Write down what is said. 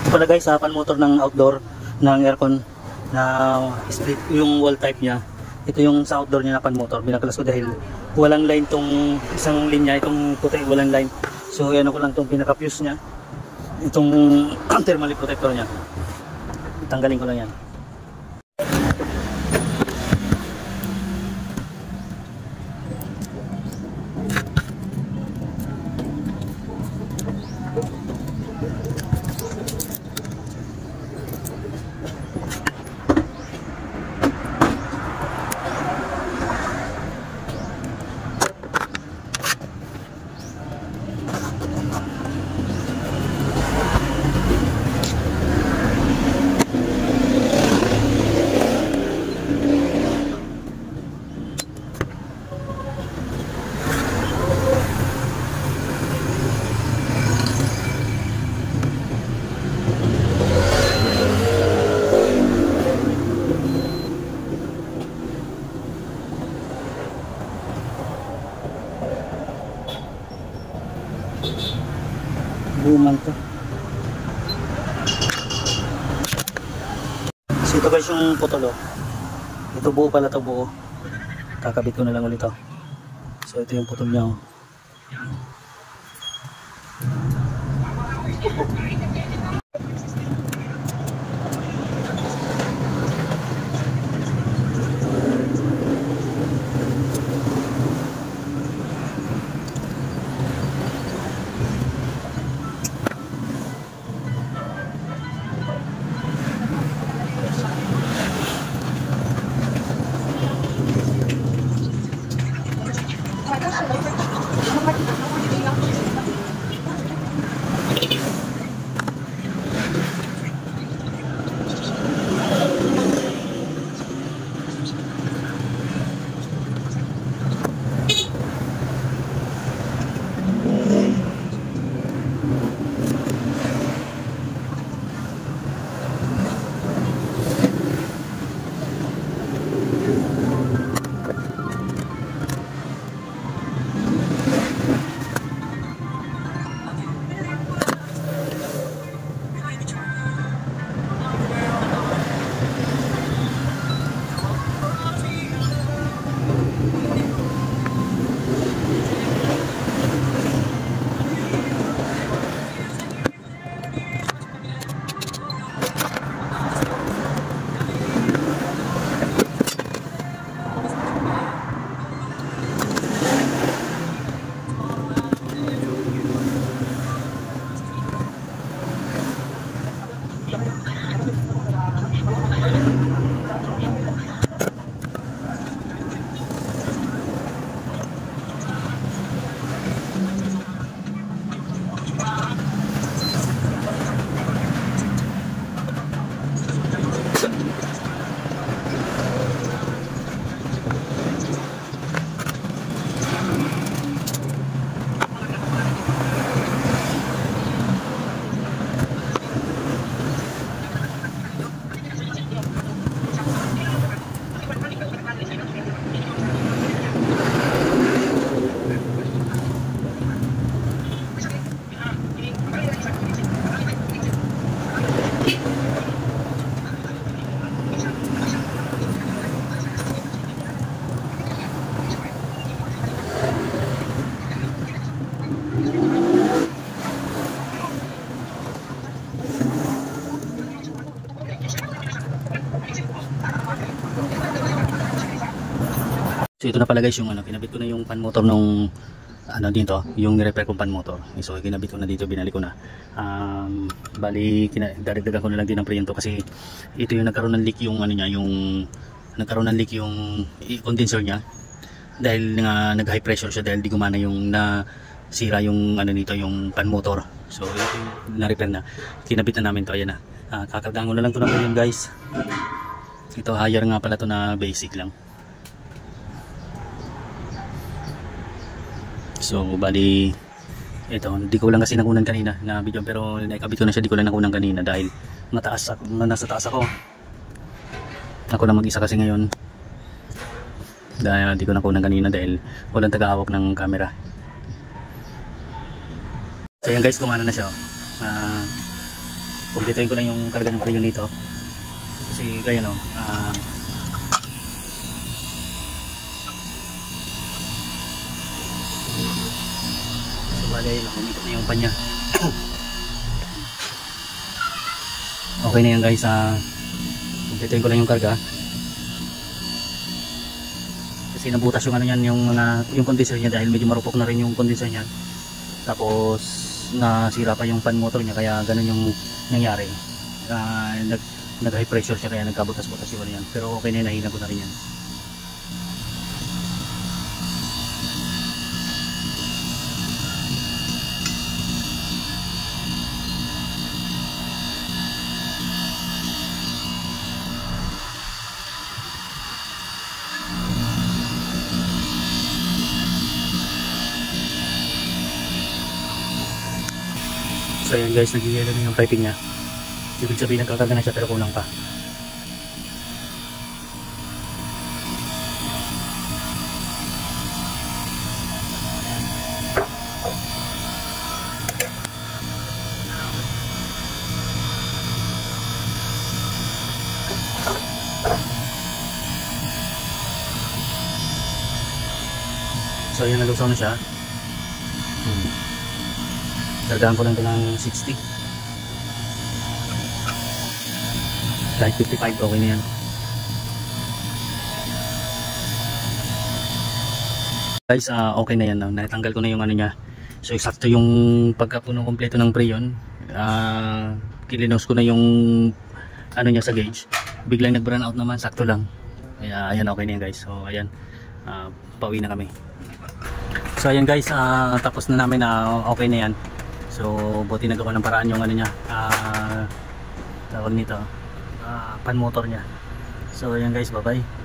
Ito pala guys, pan motor ng outdoor ng aircon na split yung wall type niya. Ito yung sa outdoor niya na pan motor. Binakalas ko dahil walang line tong isang linya, itong puti walang line. So ano ko lang tong pinaka fuse niya. Itong thermal protector niya. Tanggalin ko lang yan. Buman to. So ito guys yung putol. Ito buo pala to, buo. Kakabit ko na lang ulit to. So ito yung putol niya. So ito na pala guys yung kinabit ko na yung pan motor nung dito, yung ni-repair kong pan motor. So kinabit ko na dito, binalik ko na. Bali dadagdagan ko na lang din ng preno kasi ito yung nagkaroon ng leak yung niya, yung nagkaroon ng leak yung condenser niya dahil nag-high pressure siya dahil di gumana yung nasira yung nito, yung pan motor. So ito yung na-repair na. Kinabit na namin to, ayan na. Kakargaan ko na lang to ng preno guys. Ito higher nga pala to na basic lang. So bali ito, hindi ko lang kasi nakunan kanina na video, pero naikabit ko na siya, di ko lang nakunan kanina dahil nasa taas ako. Ako lang mag-isa kasi ngayon. Dahil di ko nakunan kanina dahil walang tagahawak ng camera. So yan guys, gumana na siya. kumpletuhin ko lang yung karga ng preyon dito. Kasi kaya no, so bali yun, umikot na yung panya. Okay na yan guys, kumpletuhin ko lang yung karga. Kasi nabutas yung ano yan, yung condenser niya dahil medyo marupok na rin yung condenser niya. Tapos nasira pa yung fan motor niya kaya ganun yung nangyari. Nag high pressure siya kaya nagkabutas-butas yung ano yan. Pero okay na yun, nahina ko na rin yan. So yun guys, nag-yellow na yung piping niya. Ibig sabihin nagkakaga na siya pero kulang pa. So yun, nalusaw na siya. Dagdagan ko lang ito ng 60. Kahit 55, okay na yan. Guys, okay na yan. Natanggal ko na yung ano niya. So eksakto yung pagkapuno kompleto ng preyon. Kilinos ko na yung ano niya sa gauge. Biglang nag-burn out naman, sakto lang. Kaya ayan, okay na yan guys. So ayan, pauwi na kami. So ayan guys, tapos na namin na okay na yan. So buti nagawa ng paraan yung ano niya, tawag nito, pan motor niya. So ayan guys, bye bye.